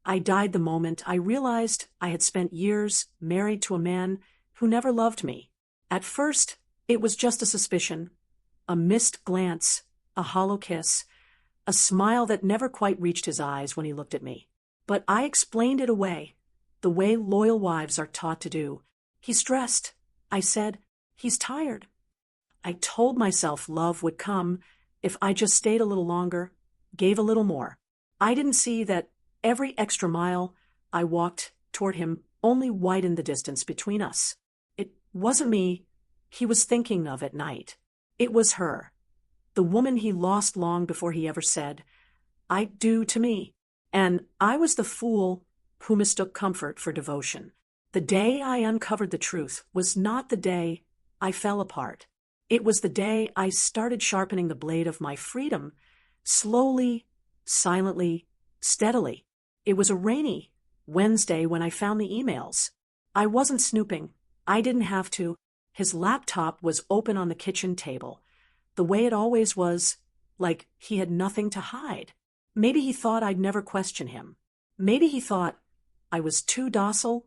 I died the moment I realized I had spent years married to a man who never loved me. At first, it was just a suspicion, a missed glance, a hollow kiss, a smile that never quite reached his eyes when he looked at me. But I explained it away, the way loyal wives are taught to do. He's stressed, I said. He's tired. I told myself love would come if I just stayed a little longer, gave a little more. I didn't see that every extra mile I walked toward him only widened the distance between us. It wasn't me he was thinking of at night. It was her, the woman he lost long before he ever said, "I do" to me. And I was the fool who mistook comfort for devotion. The day I uncovered the truth was not the day I fell apart. It was the day I started sharpening the blade of my freedom, slowly, silently, steadily. It was a rainy Wednesday when I found the emails. I wasn't snooping. I didn't have to. His laptop was open on the kitchen table, the way it always was, like he had nothing to hide. Maybe he thought I'd never question him. Maybe he thought I was too docile,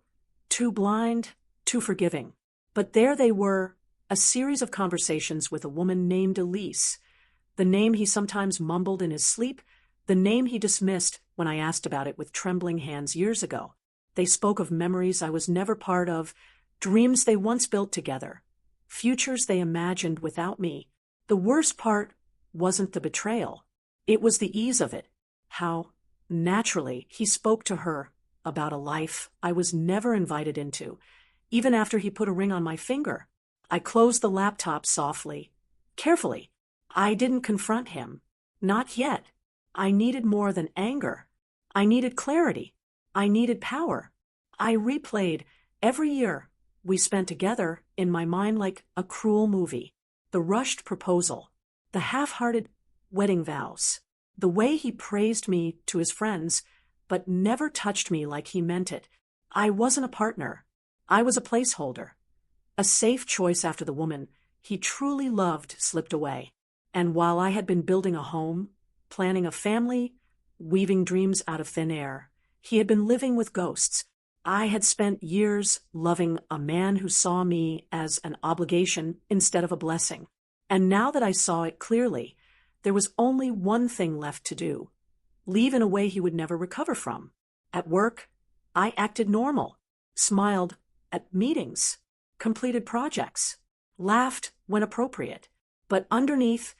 too blind, too forgiving. But there they were, a series of conversations with a woman named Elise, the name he sometimes mumbled in his sleep, the name he dismissed when I asked about it with trembling hands years ago. They spoke of memories I was never part of, dreams they once built together, futures they imagined without me. The worst part wasn't the betrayal. It was the ease of it. How naturally he spoke to her about a life I was never invited into, even after he put a ring on my finger. I closed the laptop softly, carefully. I didn't confront him. Not yet. I needed more than anger. I needed clarity. I needed power. I replayed every year we spent together in my mind like a cruel movie. The rushed proposal, the half-hearted wedding vows, the way he praised me to his friends, but never touched me like he meant it. I wasn't a partner. I was a placeholder. A safe choice after the woman he truly loved slipped away. And while I had been building a home, planning a family, weaving dreams out of thin air, he had been living with ghosts. I had spent years loving a man who saw me as an obligation instead of a blessing. And now that I saw it clearly, there was only one thing left to do: leave in a way he would never recover from. At work, I acted normal, smiled at meetings, completed projects, laughed when appropriate. But underneath,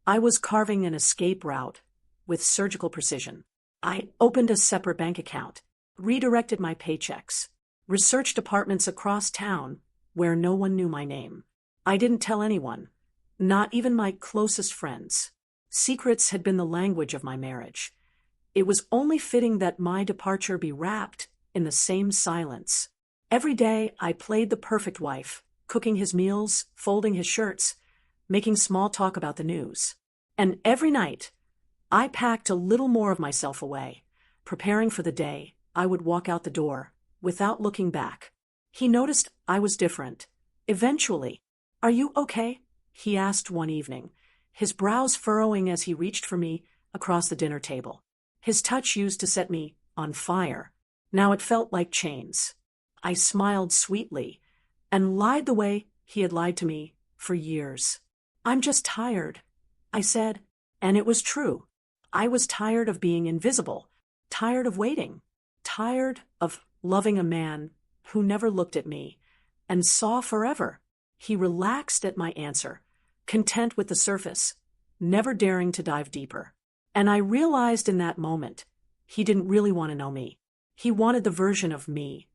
I was carving an escape route with surgical precision. I opened a separate bank account, redirected my paychecks, researched apartments across town where no one knew my name. I didn't tell anyone, not even my closest friends. Secrets had been the language of my marriage. It was only fitting that my departure be wrapped in the same silence. Every day I played the perfect wife, cooking his meals, folding his shirts, making small talk about the news. And every night, I packed a little more of myself away, preparing for the day I would walk out the door without looking back. He noticed I was different. Eventually, "Are you okay?" he asked one evening, his brows furrowing as he reached for me across the dinner table. His touch used to set me on fire. Now it felt like chains. I smiled sweetly and lied the way he had lied to me for years. "I'm just tired," I said, and it was true. I was tired of being invisible, tired of waiting, tired of loving a man who never looked at me and saw forever. He relaxed at my answer, content with the surface, never daring to dive deeper. And I realized in that moment, he didn't really want to know me. He wanted the version of me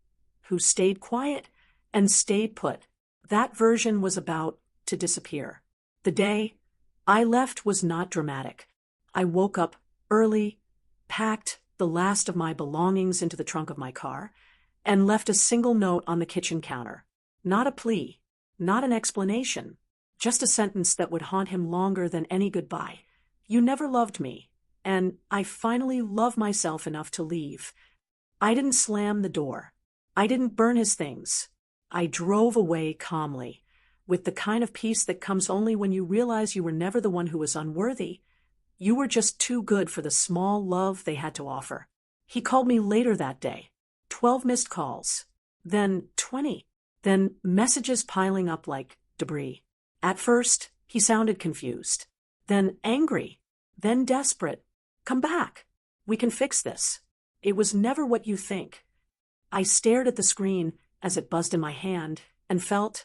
who stayed quiet and stayed put. That version was about to disappear. The day I left was not dramatic. I woke up early, packed the last of my belongings into the trunk of my car, and left a single note on the kitchen counter. Not a plea, not an explanation, just a sentence that would haunt him longer than any goodbye. "You never loved me, and I finally love myself enough to leave." I didn't slam the door. I didn't burn his things. I drove away calmly, with the kind of peace that comes only when you realize you were never the one who was unworthy. You were just too good for the small love they had to offer. He called me later that day. 12 missed calls. Then 20. Then messages piling up like debris. At first, he sounded confused. Then angry. Then desperate. Come back. We can fix this. It was never what you think. I stared at the screen as it buzzed in my hand and felt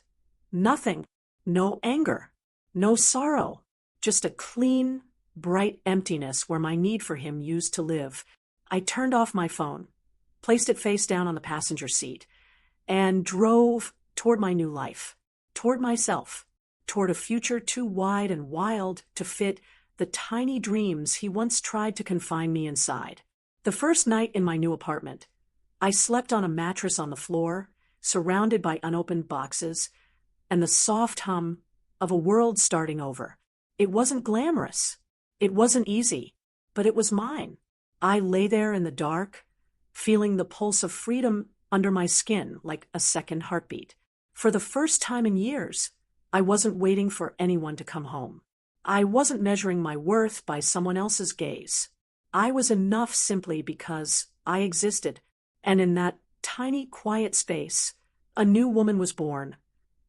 nothing. No anger. No sorrow. Just a clean, bright emptiness where my need for him used to live. I turned off my phone, placed it face down on the passenger seat, and drove toward my new life, toward myself, toward a future too wide and wild to fit the tiny dreams he once tried to confine me inside. The first night in my new apartment, I slept on a mattress on the floor, surrounded by unopened boxes, and the soft hum of a world starting over. It wasn't glamorous. It wasn't easy, but it was mine. I lay there in the dark, feeling the pulse of freedom under my skin like a second heartbeat. For the first time in years, I wasn't waiting for anyone to come home. I wasn't measuring my worth by someone else's gaze. I was enough simply because I existed, and in that tiny, quiet space, a new woman was born,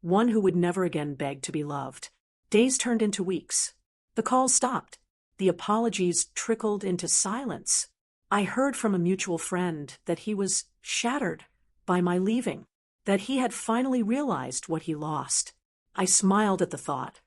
one who would never again beg to be loved. Days turned into weeks. The calls stopped. The apologies trickled into silence. I heard from a mutual friend that he was shattered by my leaving, that he had finally realized what he lost. I smiled at the thought,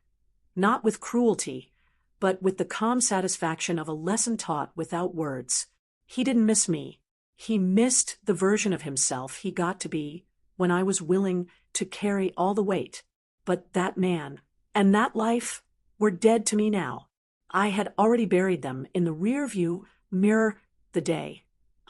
not with cruelty, but with the calm satisfaction of a lesson taught without words. He didn't miss me. He missed the version of himself he got to be when I was willing to carry all the weight. But that man and that life were dead to me now. I had already buried them in the rear-view mirror the day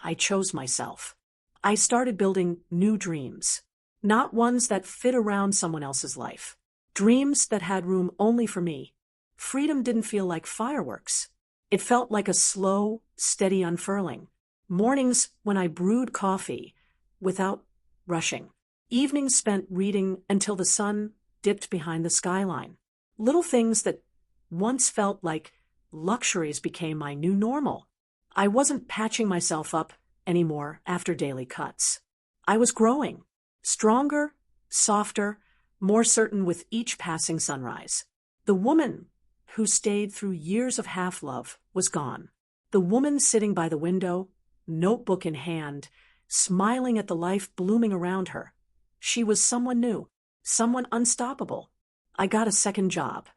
I chose myself. I started building new dreams, not ones that fit around someone else's life. Dreams that had room only for me. Freedom didn't feel like fireworks. It felt like a slow, steady unfurling. Mornings when I brewed coffee without rushing. Evenings spent reading until the sun dipped behind the skyline. Little things that once felt like luxuries became my new normal. I wasn't patching myself up anymore after daily cuts. I was growing, stronger, softer, more certain with each passing sunrise. The woman who stayed through years of half-love was gone. The woman sitting by the window, notebook in hand, smiling at the life blooming around her. She was someone new, someone unstoppable. I got a second job.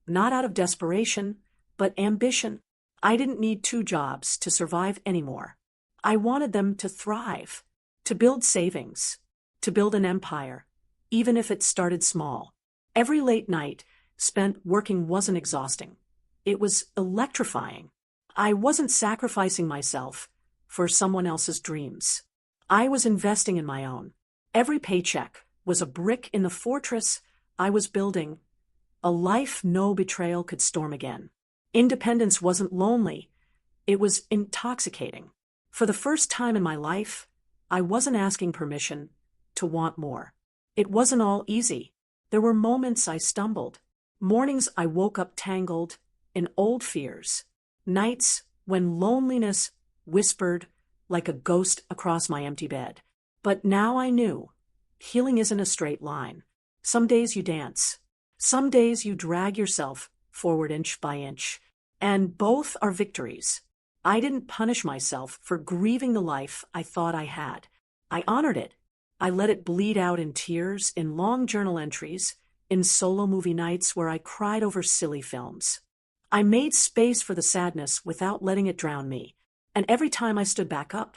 Not out of desperation, but ambition. I didn't need 2 jobs to survive anymore. I wanted them to thrive, to build savings, to build an empire, even if it started small. Every late night spent working wasn't exhausting. It was electrifying. I wasn't sacrificing myself for someone else's dreams. I was investing in my own. Every paycheck was a brick in the fortress I was building, a life no betrayal could storm again. Independence wasn't lonely. It was intoxicating. For the first time in my life, I wasn't asking permission to want more. It wasn't all easy. There were moments I stumbled. Mornings I woke up tangled in old fears. Nights when loneliness whispered like a ghost across my empty bed. But now I knew, healing isn't a straight line. Some days you dance. Some days you drag yourself forward inch by inch. And both are victories. I didn't punish myself for grieving the life I thought I had. I honored it. I let it bleed out in tears, in long journal entries, in solo movie nights where I cried over silly films. I made space for the sadness without letting it drown me. And every time I stood back up,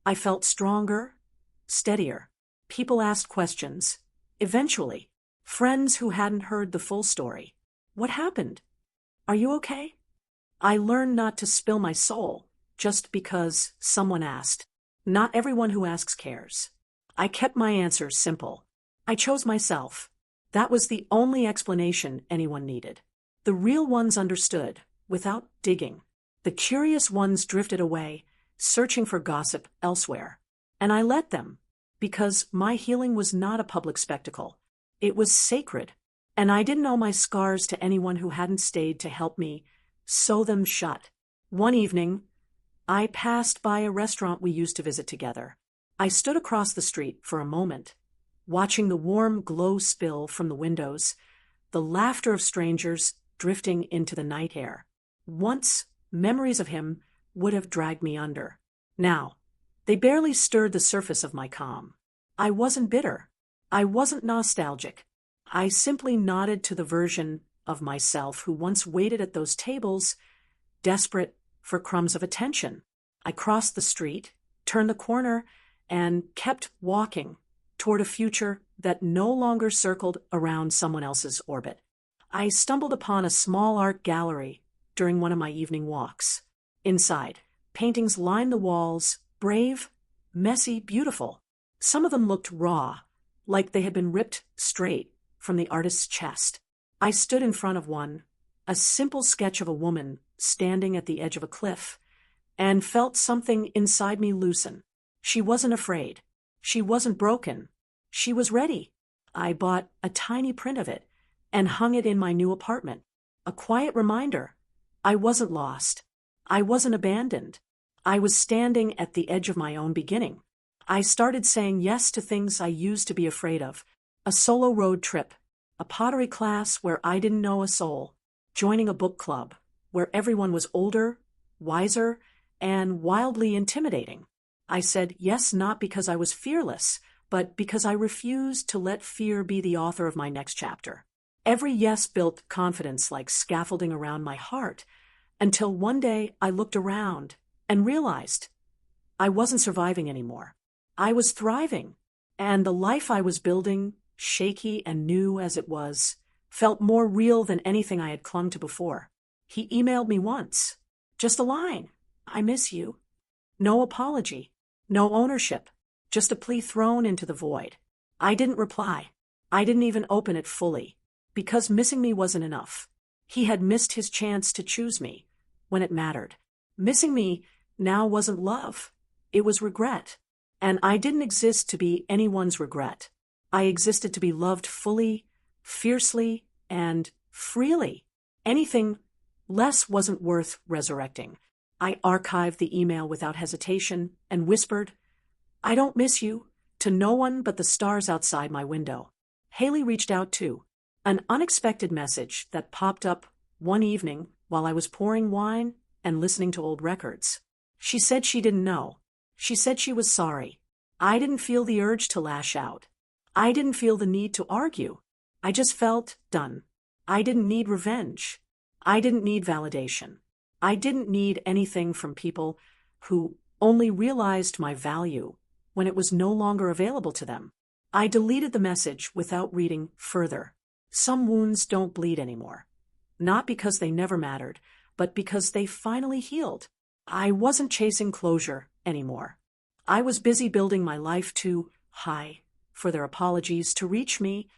I felt stronger, steadier. People asked questions. Eventually, friends who hadn't heard the full story. What happened? Are you okay? I learned not to spill my soul just because someone asked. Not everyone who asks cares. I kept my answers simple. I chose myself. That was the only explanation anyone needed. The real ones understood, without digging. The curious ones drifted away, searching for gossip elsewhere. And I let them, because my healing was not a public spectacle. It was sacred, and I didn't owe my scars to anyone who hadn't stayed to help me sew them shut. One evening, I passed by a restaurant we used to visit together. I stood across the street for a moment, watching the warm glow spill from the windows, the laughter of strangers drifting into the night air. Once, memories of him would have dragged me under. Now, they barely stirred the surface of my calm. I wasn't bitter. I wasn't nostalgic. I simply nodded to the version of myself who once waited at those tables, desperate for crumbs of attention. I crossed the street, turned the corner, and kept walking toward a future that no longer circled around someone else's orbit. I stumbled upon a small art gallery during one of my evening walks. Inside, paintings lined the walls, brave, messy, beautiful. Some of them looked raw, like they had been ripped straight from the artist's chest. I stood in front of one, a simple sketch of a woman standing at the edge of a cliff, and felt something inside me loosen. She wasn't afraid. She wasn't broken. She was ready. I bought a tiny print of it and hung it in my new apartment. A quiet reminder. I wasn't lost. I wasn't abandoned. I was standing at the edge of my own beginning. I started saying yes to things I used to be afraid of. A solo road trip, a pottery class where I didn't know a soul, joining a book club where everyone was older, wiser, and wildly intimidating. I said yes not because I was fearless, but because I refused to let fear be the author of my next chapter. Every yes built confidence like scaffolding around my heart, until one day I looked around and realized I wasn't surviving anymore. I was thriving, and the life I was building, shaky and new as it was, felt more real than anything I had clung to before. He emailed me once. Just a line. I miss you. No apology. No ownership. Just a plea thrown into the void. I didn't reply. I didn't even open it fully, because missing me wasn't enough. He had missed his chance to choose me when it mattered. Missing me now wasn't love. It was regret. And I didn't exist to be anyone's regret. I existed to be loved fully, fiercely, and freely. Anything less wasn't worth resurrecting. I archived the email without hesitation and whispered, "I don't miss you," to no one but the stars outside my window. Haley reached out too. An unexpected message that popped up one evening while I was pouring wine and listening to old records. She said she didn't know. She said she was sorry. I didn't feel the urge to lash out. I didn't feel the need to argue. I just felt done. I didn't need revenge. I didn't need validation. I didn't need anything from people who only realized my value when it was no longer available to them. I deleted the message without reading further. Some wounds don't bleed anymore. Not because they never mattered, but because they finally healed. I wasn't chasing closure anymore. I was busy building my life too high for their apologies to reach me.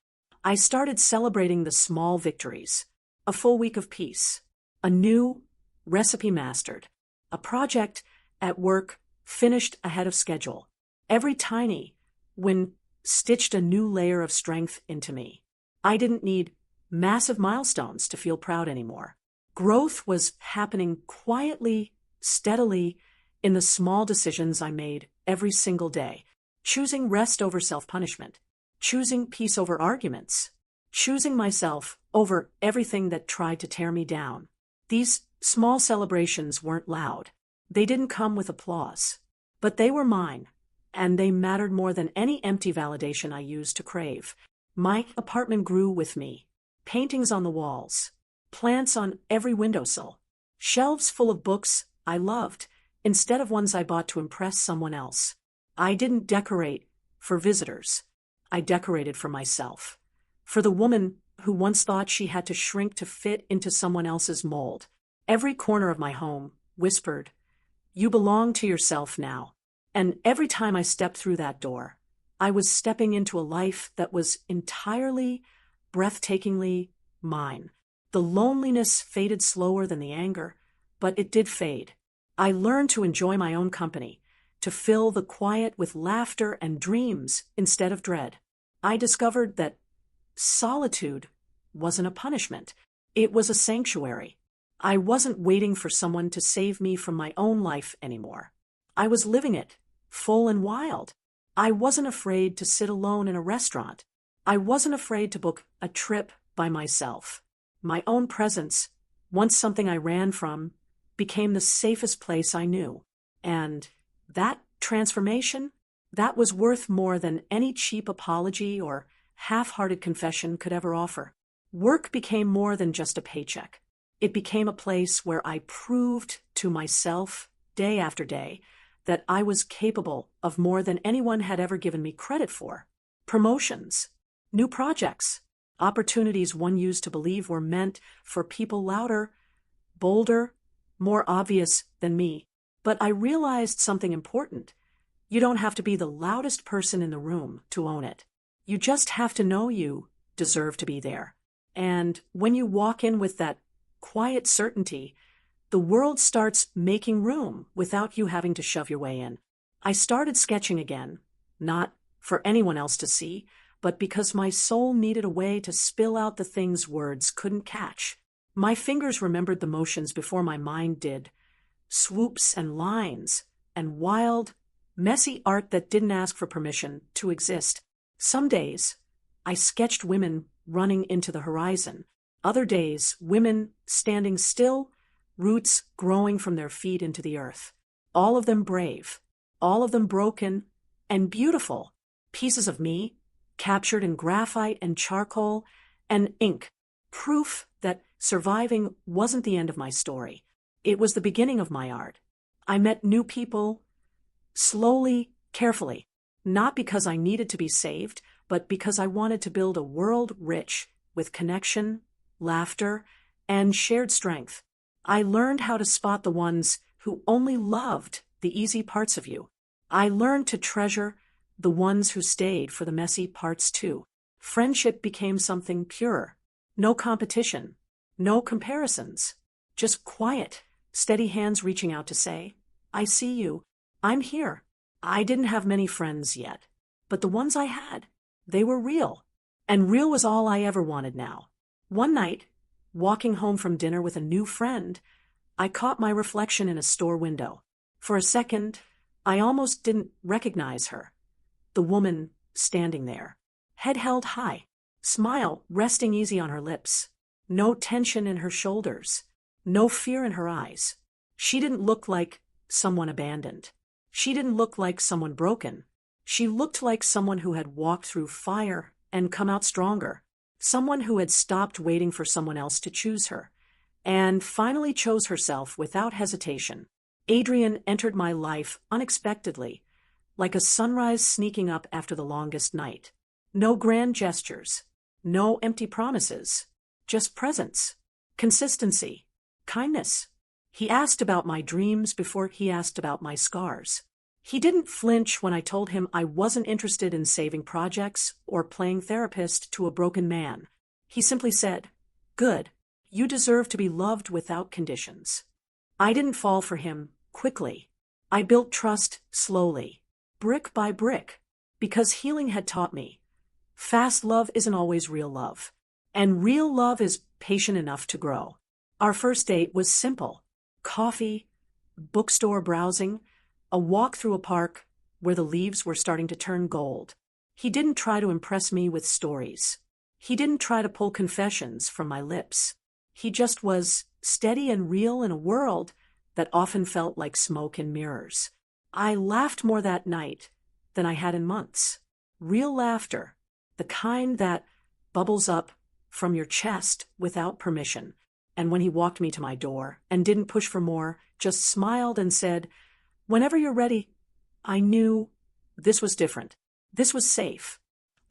I started celebrating the small victories. A full week of peace. A new recipe mastered. A project at work finished ahead of schedule. Every tiny win stitched a new layer of strength into me. I didn't need massive milestones to feel proud anymore. Growth was happening quietly, steadily, in the small decisions I made every single day. Choosing rest over self-punishment. Choosing peace over arguments. Choosing myself over everything that tried to tear me down. These small celebrations weren't loud. They didn't come with applause. But they were mine, and they mattered more than any empty validation I used to crave. My apartment grew with me. Paintings on the walls. Plants on every windowsill. Shelves full of books I loved, instead of ones I bought to impress someone else. I didn't decorate for visitors. I decorated for myself. For the woman who once thought she had to shrink to fit into someone else's mold. Every corner of my home whispered, "You belong to yourself now." And every time I stepped through that door, I was stepping into a life that was entirely, breathtakingly mine. The loneliness faded slower than the anger, but it did fade. I learned to enjoy my own company, to fill the quiet with laughter and dreams instead of dread. I discovered that solitude wasn't a punishment. It was a sanctuary. I wasn't waiting for someone to save me from my own life anymore. I was living it, full and wild. I wasn't afraid to sit alone in a restaurant. I wasn't afraid to book a trip by myself. My own presence, once something I ran from, became the safest place I knew. And that transformation, that was worth more than any cheap apology or half-hearted confession could ever offer. Work became more than just a paycheck. It became a place where I proved to myself, day after day, that I was capable of more than anyone had ever given me credit for. Promotions, new projects, opportunities one used to believe were meant for people louder, bolder, more obvious than me. But I realized something important. You don't have to be the loudest person in the room to own it. You just have to know you deserve to be there. And when you walk in with that quiet certainty, the world starts making room without you having to shove your way in. I started sketching again, not for anyone else to see, but because my soul needed a way to spill out the things words couldn't catch. My fingers remembered the motions before my mind did, swoops and lines, and wild, messy art that didn't ask for permission to exist. Some days, I sketched women running into the horizon. Other days, women standing still, roots growing from their feet into the earth. All of them brave, all of them broken and beautiful. Pieces of me, captured in graphite and charcoal and ink. Proof that surviving wasn't the end of my story. It was the beginning of my art. I met new people, slowly, carefully, not because I needed to be saved, but because I wanted to build a world rich with connection, laughter, and shared strength. I learned how to spot the ones who only loved the easy parts of you. I learned to treasure the ones who stayed for the messy parts too. Friendship became something pure. No competition, no comparisons, just quiet, steady hands reaching out to say, I see you, I'm here. I didn't have many friends yet, but the ones I had, they were real. And real was all I ever wanted now. One night, walking home from dinner with a new friend, I caught my reflection in a store window. For a second, I almost didn't recognize her. The woman standing there, head held high, smile resting easy on her lips, no tension in her shoulders, no fear in her eyes. She didn't look like someone abandoned. She didn't look like someone broken. She looked like someone who had walked through fire and come out stronger. Someone who had stopped waiting for someone else to choose her, and finally chose herself without hesitation. Adrian entered my life unexpectedly, like a sunrise sneaking up after the longest night. No grand gestures, no empty promises, just presence, consistency, kindness. He asked about my dreams before he asked about my scars. He didn't flinch when I told him I wasn't interested in saving projects or playing therapist to a broken man. He simply said, "Good, you deserve to be loved without conditions." I didn't fall for him quickly. I built trust slowly, brick by brick, because healing had taught me fast love isn't always real love, and real love is patient enough to grow. Our first date was simple: coffee, bookstore browsing, a walk through a park where the leaves were starting to turn gold. He didn't try to impress me with stories. He didn't try to pull confessions from my lips. He just was steady and real in a world that often felt like smoke and mirrors. I laughed more that night than I had in months. Real laughter, the kind that bubbles up from your chest without permission. And when he walked me to my door and didn't push for more, just smiled and said, "Whenever you're ready," I knew this was different. This was safe.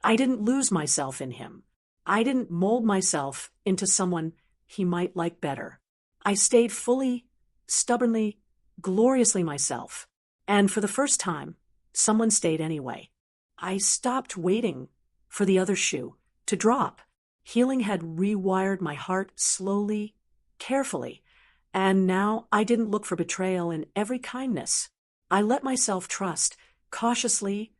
I didn't lose myself in him. I didn't mold myself into someone he might like better. I stayed fully, stubbornly, gloriously myself. And for the first time, someone stayed anyway. I stopped waiting for the other shoe to drop. Healing had rewired my heart slowly, carefully, and now I didn't look for betrayal in every kindness. I let myself trust, cautiously,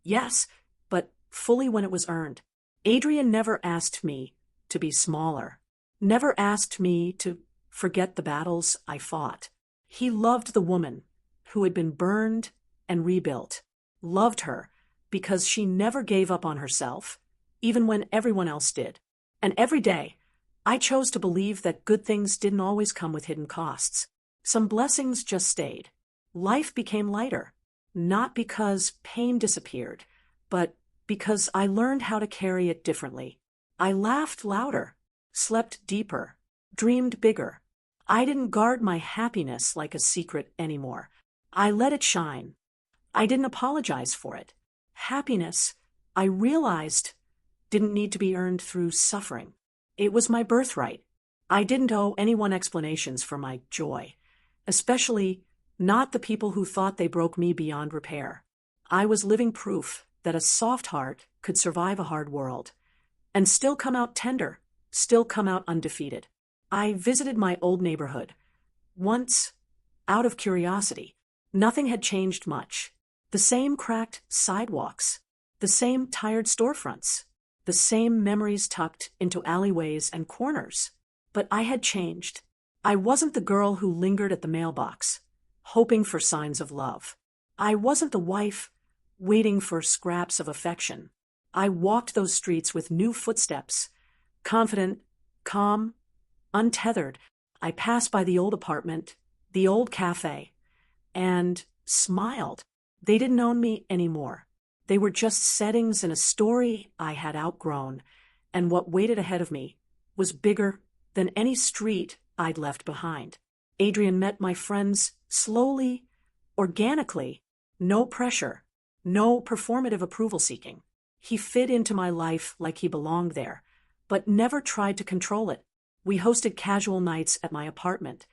yes, but fully when it was earned. Adrian never asked me to be smaller, never asked me to forget the battles I fought. He loved the woman who had been burned and rebuilt, loved her because she never gave up on herself, even when everyone else did. And every day, I chose to believe that good things didn't always come with hidden costs. Some blessings just stayed. Life became lighter, not because pain disappeared, but because I learned how to carry it differently. I laughed louder, slept deeper, dreamed bigger. I didn't guard my happiness like a secret anymore. I let it shine. I didn't apologize for it. Happiness, I realized, didn't need to be earned through suffering. It was my birthright. I didn't owe anyone explanations for my joy, especially not the people who thought they broke me beyond repair. I was living proof that a soft heart could survive a hard world and still come out tender, still come out undefeated. I visited my old neighborhood once, out of curiosity. Nothing had changed much. The same cracked sidewalks, the same tired storefronts, the same memories tucked into alleyways and corners. But I had changed. I wasn't the girl who lingered at the mailbox, hoping for signs of love. I wasn't the wife waiting for scraps of affection. I walked those streets with new footsteps, confident, calm, untethered. I passed by the old apartment, the old cafe, and smiled. They didn't own me anymore. They were just settings in a story I had outgrown, and what waited ahead of me was bigger than any street I'd left behind. Adrian met my friends slowly, organically, no pressure, no performative approval seeking. He fit into my life like he belonged there, but never tried to control it. We hosted casual nights at my apartment,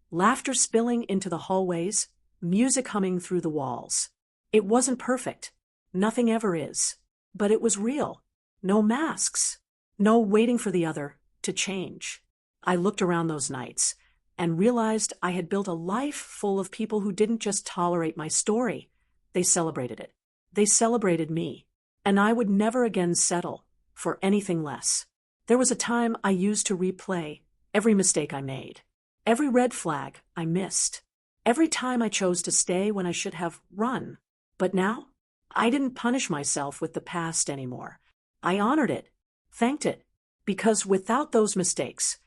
laughter spilling into the hallways, music humming through the walls. It wasn't perfect. Nothing ever is. But it was real. No masks. No waiting for the other to change. I looked around those nights and realized I had built a life full of people who didn't just tolerate my story. They celebrated it. They celebrated me. And I would never again settle for anything less. There was a time I used to replay every mistake I made, every red flag I missed, every time I chose to stay when I should have run. But now, I didn't punish myself with the past anymore. I honored it, thanked it, because without those mistakes,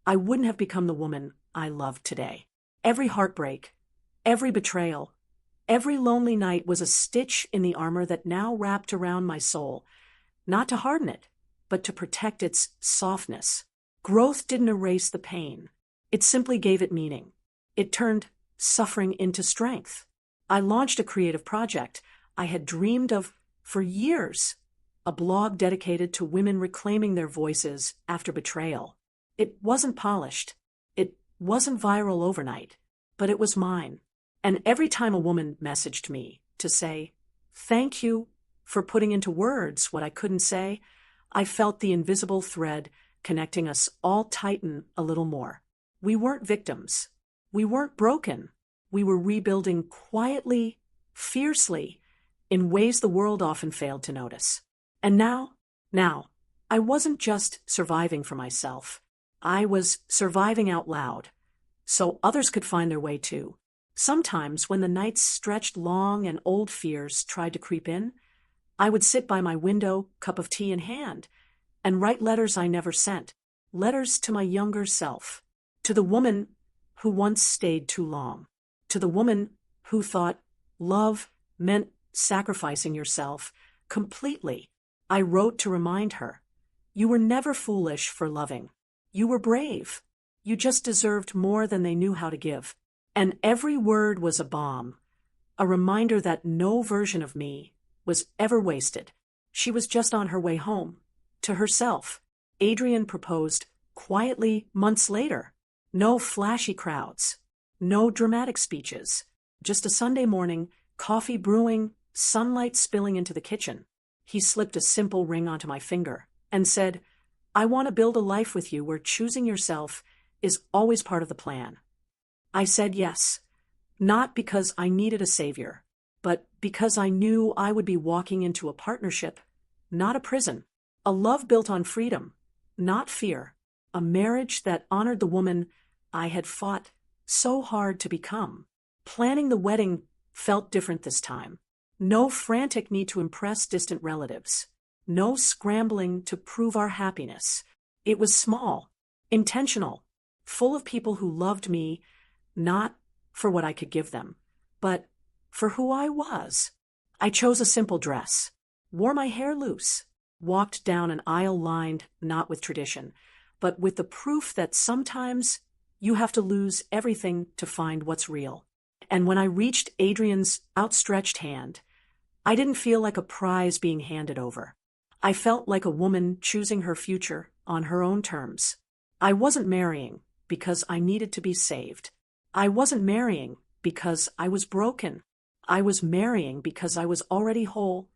I wouldn't have become the woman I love today. Every heartbreak, every betrayal, every lonely night was a stitch in the armor that now wrapped around my soul, not to harden it, but to protect its softness. Growth didn't erase the pain. It simply gave it meaning. It turned suffering into strength. I launched a creative project I had dreamed of for years, a blog dedicated to women reclaiming their voices after betrayal. It wasn't polished. It wasn't viral overnight, but it was mine. And every time a woman messaged me to say, "Thank you for putting into words what I couldn't say," I felt the invisible thread connecting us all tighten a little more. We weren't victims. We weren't broken. We were rebuilding quietly, fiercely, in ways the world often failed to notice. And now, I wasn't just surviving for myself. I was surviving out loud, so others could find their way too. Sometimes when the nights stretched long and old fears tried to creep in, I would sit by my window, cup of tea in hand, and write letters I never sent, letters to my younger self, to the woman who once stayed too long, to the woman who thought love meant sacrificing yourself completely. I wrote to remind her, you were never foolish for loving. You were brave. You just deserved more than they knew how to give. And every word was a balm, a reminder that no version of me was ever wasted. She was just on her way home, to herself. Adrian proposed quietly months later. No flashy crowds, no dramatic speeches, just a Sunday morning, coffee brewing, sunlight spilling into the kitchen. He slipped a simple ring onto my finger and said, "I want to build a life with you where choosing yourself is always part of the plan." I said yes, not because I needed a savior, but because I knew I would be walking into a partnership, not a prison, a love built on freedom, not fear, a marriage that honored the woman I had fought so hard to become. Planning the wedding felt different this time. No frantic need to impress distant relatives. No scrambling to prove our happiness. It was small, intentional, full of people who loved me, not for what I could give them, but for who I was. I chose a simple dress, wore my hair loose, walked down an aisle lined not with tradition, but with the proof that sometimes you have to lose everything to find what's real. And when I reached Adrian's outstretched hand, I didn't feel like a prize being handed over. I felt like a woman choosing her future on her own terms. I wasn't marrying because I needed to be saved. I wasn't marrying because I was broken. I was marrying because I was already whole.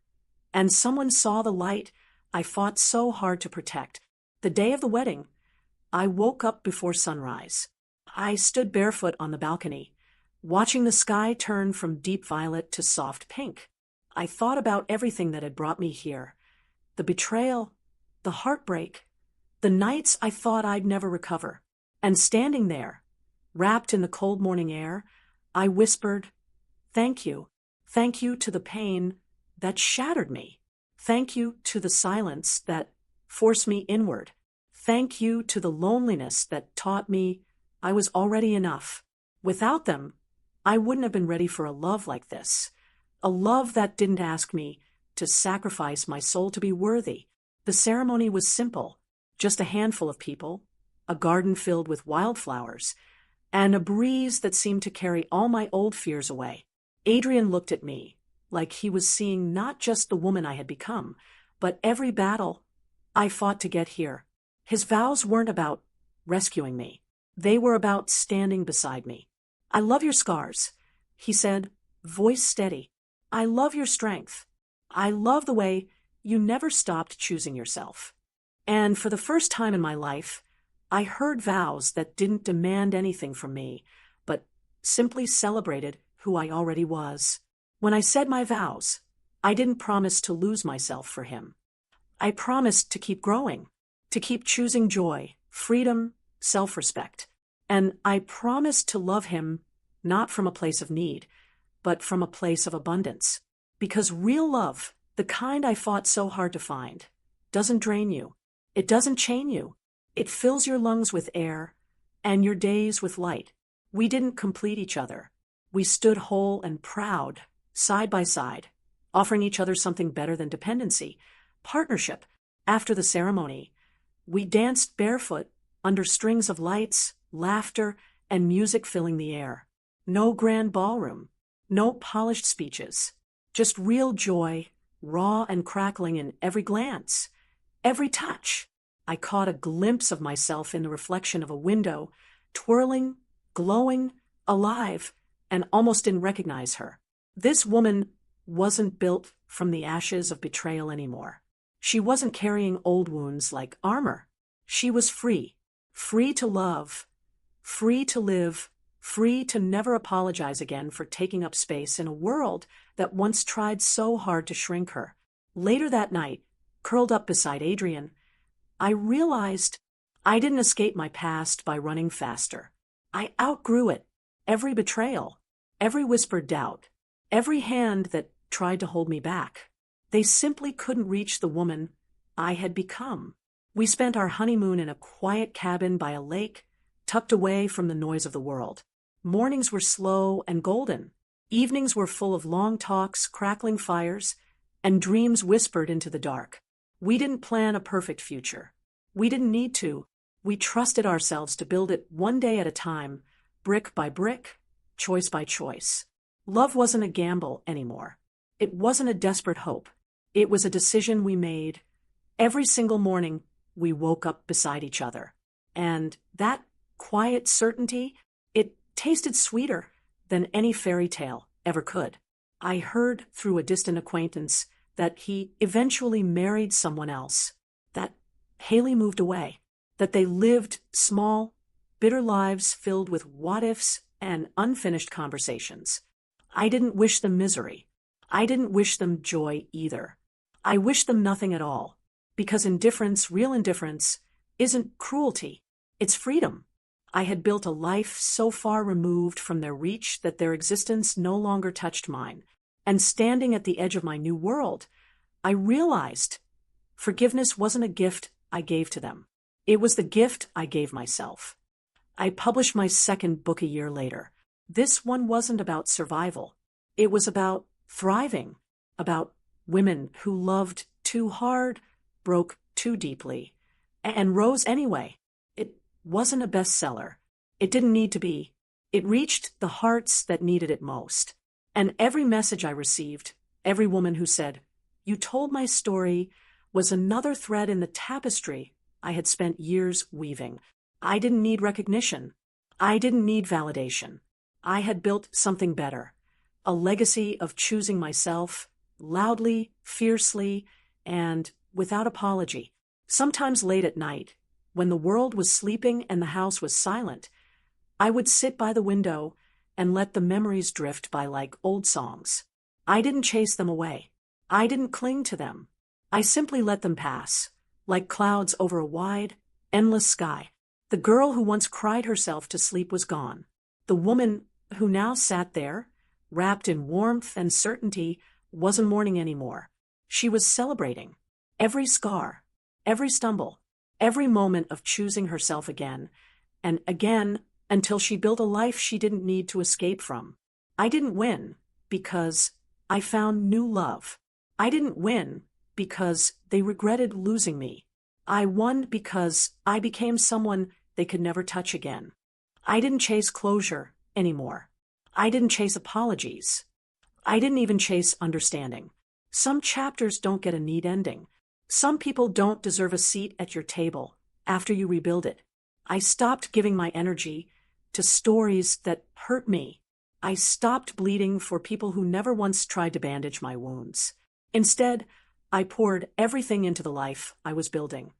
And someone saw the light I fought so hard to protect. The day of the wedding, I woke up before sunrise. I stood barefoot on the balcony, watching the sky turn from deep violet to soft pink. I thought about everything that had brought me here. The betrayal, the heartbreak, the nights I thought I'd never recover. And standing there, wrapped in the cold morning air, I whispered, "Thank you. Thank you to the pain that shattered me. Thank you to the silence that forced me inward. Thank you to the loneliness that taught me I was already enough. Without them, I wouldn't have been ready for a love like this. A love that didn't ask me to sacrifice my soul to be worthy." The ceremony was simple, just a handful of people, a garden filled with wildflowers, and a breeze that seemed to carry all my old fears away. Adrian looked at me, like he was seeing not just the woman I had become, but every battle I fought to get here. His vows weren't about rescuing me. They were about standing beside me. "I love your scars," he said, voice steady. "I love your strength. I love the way you never stopped choosing yourself." And for the first time in my life, I heard vows that didn't demand anything from me, but simply celebrated who I already was. When I said my vows, I didn't promise to lose myself for him. I promised to keep growing, to keep choosing joy, freedom, self-respect. And I promised to love him not from a place of need, but from a place of abundance. Because real love, the kind I fought so hard to find, doesn't drain you. It doesn't chain you. It fills your lungs with air and your days with light. We didn't complete each other. We stood whole and proud, side by side, offering each other something better than dependency, partnership. After the ceremony, we danced barefoot under strings of lights, laughter, and music filling the air. No grand ballroom, no polished speeches, just real joy, raw and crackling in every glance, every touch. I caught a glimpse of myself in the reflection of a window, twirling, glowing, alive, and almost didn't recognize her. This woman wasn't built from the ashes of betrayal anymore. She wasn't carrying old wounds like armor. She was free, free to love, free to live, free to never apologize again for taking up space in a world that once tried so hard to shrink her. Later that night, curled up beside Adrian, I realized I didn't escape my past by running faster. I outgrew it. Every betrayal, every whispered doubt, every hand that tried to hold me back. They simply couldn't reach the woman I had become. We spent our honeymoon in a quiet cabin by a lake, tucked away from the noise of the world. Mornings were slow and golden. Evenings were full of long talks, crackling fires, and dreams whispered into the dark. We didn't plan a perfect future. We didn't need to. We trusted ourselves to build it one day at a time, brick by brick, choice by choice. Love wasn't a gamble anymore. It wasn't a desperate hope. It was a decision we made. Every single morning, we woke up beside each other. And that quiet certainty, it tasted sweeter than any fairy tale ever could. I heard through a distant acquaintance that he eventually married someone else, that Haley moved away, that they lived small, bitter lives filled with what-ifs and unfinished conversations. I didn't wish them misery. I didn't wish them joy either. I wished them nothing at all, because indifference, real indifference, isn't cruelty. It's freedom. I had built a life so far removed from their reach that their existence no longer touched mine. And standing at the edge of my new world, I realized forgiveness wasn't a gift I gave to them. It was the gift I gave myself. I published my second book a year later. This one wasn't about survival. It was about thriving, about women who loved too hard, broke too deeply, and rose anyway. It wasn't a bestseller. It didn't need to be. It reached the hearts that needed it most. And every message I received, every woman who said, "You told my story," was another thread in the tapestry I had spent years weaving. I didn't need recognition. I didn't need validation. I had built something better, a legacy of choosing myself, loudly, fiercely, and without apology. Sometimes late at night, when the world was sleeping and the house was silent, I would sit by the window and let the memories drift by like old songs. I didn't chase them away. I didn't cling to them. I simply let them pass, like clouds over a wide, endless sky. The girl who once cried herself to sleep was gone. The woman who now sat there, wrapped in warmth and certainty, wasn't mourning anymore. She was celebrating every scar, every stumble, every moment of choosing herself again and again until she built a life she didn't need to escape from. I didn't win because I found new love. I didn't win because they regretted losing me. I won because I became someone they could never touch again. I didn't chase closure anymore. I didn't chase apologies. I didn't even chase understanding. Some chapters don't get a neat ending. Some people don't deserve a seat at your table after you rebuild it. I stopped giving my energy to stories that hurt me. I stopped bleeding for people who never once tried to bandage my wounds. Instead, I poured everything into the life I was building.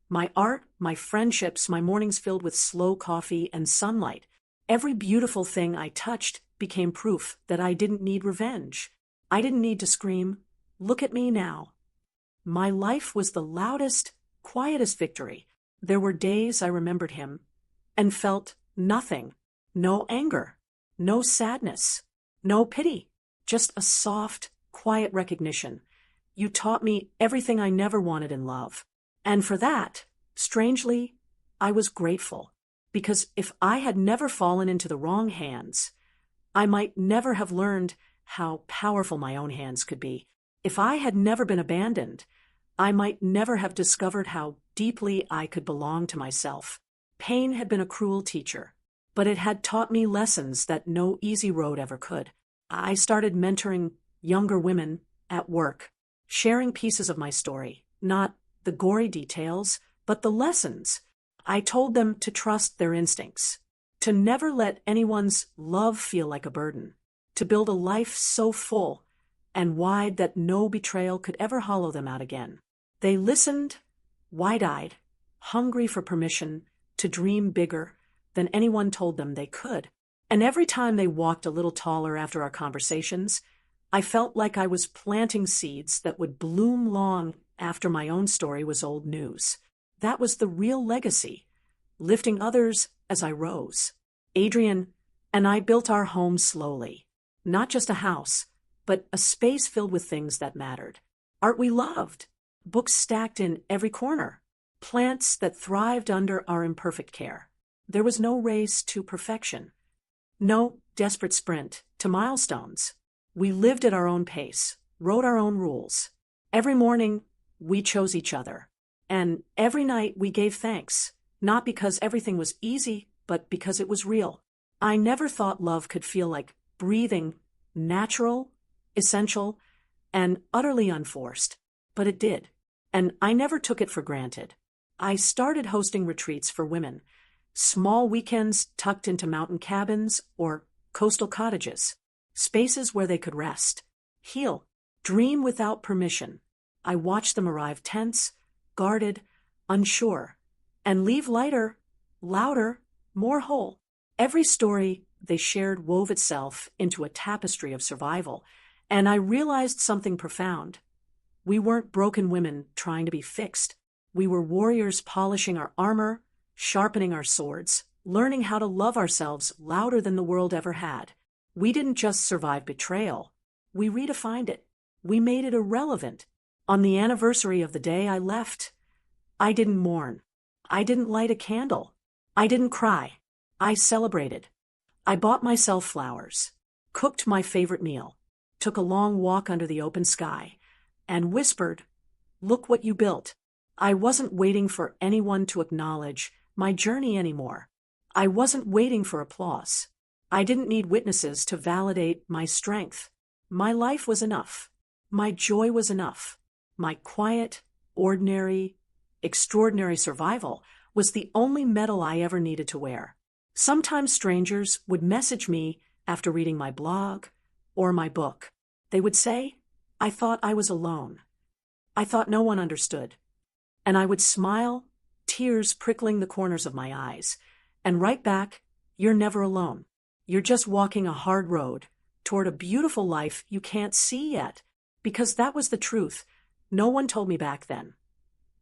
My art, my friendships, my mornings filled with slow coffee and sunlight. Every beautiful thing I touched became proof that I didn't need revenge. I didn't need to scream, "Look at me now." My life was the loudest, quietest victory. There were days I remembered him and felt nothing. No anger, no sadness, no pity, just a soft, quiet recognition. You taught me everything I never wanted in love. And for that, strangely, I was grateful. Because if I had never fallen into the wrong hands, I might never have learned how powerful my own hands could be. If I had never been abandoned, I might never have discovered how deeply I could belong to myself. Pain had been a cruel teacher, but it had taught me lessons that no easy road ever could. I started mentoring younger women at work, sharing pieces of my story, not the gory details, but the lessons. I told them to trust their instincts, to never let anyone's love feel like a burden, to build a life so full and wide that no betrayal could ever hollow them out again. They listened, wide-eyed, hungry for permission to dream bigger than anyone told them they could. And every time they walked a little taller after our conversations, I felt like I was planting seeds that would bloom long after my own story was old news. That was the real legacy, lifting others as I rose. Adrian and I built our home slowly, not just a house, but a space filled with things that mattered. Art we loved, books stacked in every corner, plants that thrived under our imperfect care. There was no race to perfection, no desperate sprint to milestones. We lived at our own pace, wrote our own rules. Every morning, we chose each other. And every night we gave thanks, not because everything was easy, but because it was real. I never thought love could feel like breathing, natural, essential, and utterly unforced. But it did. And I never took it for granted. I started hosting retreats for women, small weekends tucked into mountain cabins or coastal cottages, spaces where they could rest, heal, dream without permission. I watched them arrive tense, guarded, unsure, and leave lighter, louder, more whole. Every story they shared wove itself into a tapestry of survival, and I realized something profound. We weren't broken women trying to be fixed. We were warriors polishing our armor, sharpening our swords, learning how to love ourselves louder than the world ever had. We didn't just survive betrayal. We redefined it. We made it irrelevant. On the anniversary of the day I left, I didn't mourn. I didn't light a candle. I didn't cry. I celebrated. I bought myself flowers, cooked my favorite meal, took a long walk under the open sky, and whispered, "Look what you built." I wasn't waiting for anyone to acknowledge my journey anymore. I wasn't waiting for applause. I didn't need witnesses to validate my strength. My life was enough. My joy was enough. My quiet, ordinary, extraordinary survival was the only medal I ever needed to wear. Sometimes strangers would message me after reading my blog or my book. They would say, "I thought I was alone. I thought no one understood." And I would smile, tears prickling the corners of my eyes, and write back, "You're never alone. You're just walking a hard road toward a beautiful life you can't see yet." Because that was the truth. No one told me back then.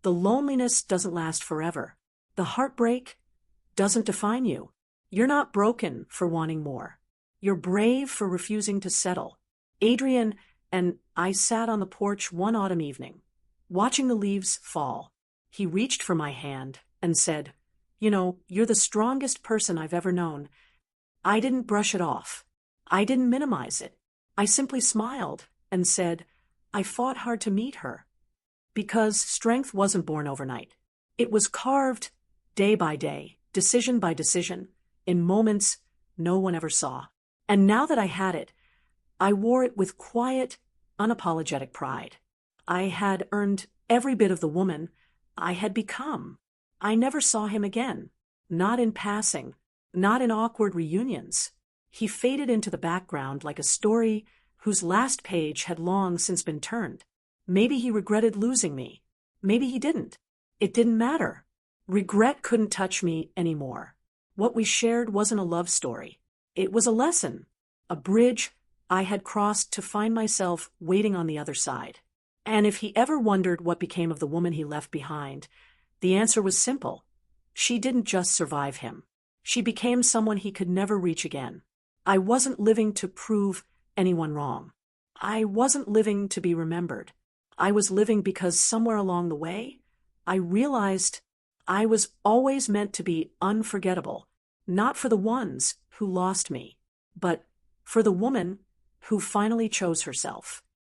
The loneliness doesn't last forever. The heartbreak doesn't define you. You're not broken for wanting more. You're brave for refusing to settle. Adrian and I sat on the porch one autumn evening, watching the leaves fall. He reached for my hand and said, "You're the strongest person I've ever known." I didn't brush it off. I didn't minimize it. I simply smiled and said, "I fought hard to meet her." Because strength wasn't born overnight. It was carved day by day, decision by decision, in moments no one ever saw. And now that I had it, I wore it with quiet, unapologetic pride. I had earned every bit of the woman I had become. I never saw him again, not in passing, not in awkward reunions. He faded into the background like a story whose last page had long since been turned. Maybe he regretted losing me. Maybe he didn't. It didn't matter. Regret couldn't touch me anymore. What we shared wasn't a love story. It was a lesson, a bridge I had crossed to find myself waiting on the other side. And if he ever wondered what became of the woman he left behind, the answer was simple. She didn't just survive him. She became someone he could never reach again. I wasn't living to prove anyone wrong. I wasn't living to be remembered. I was living because somewhere along the way, I realized I was always meant to be unforgettable, not for the ones who lost me, but for the woman who finally chose herself.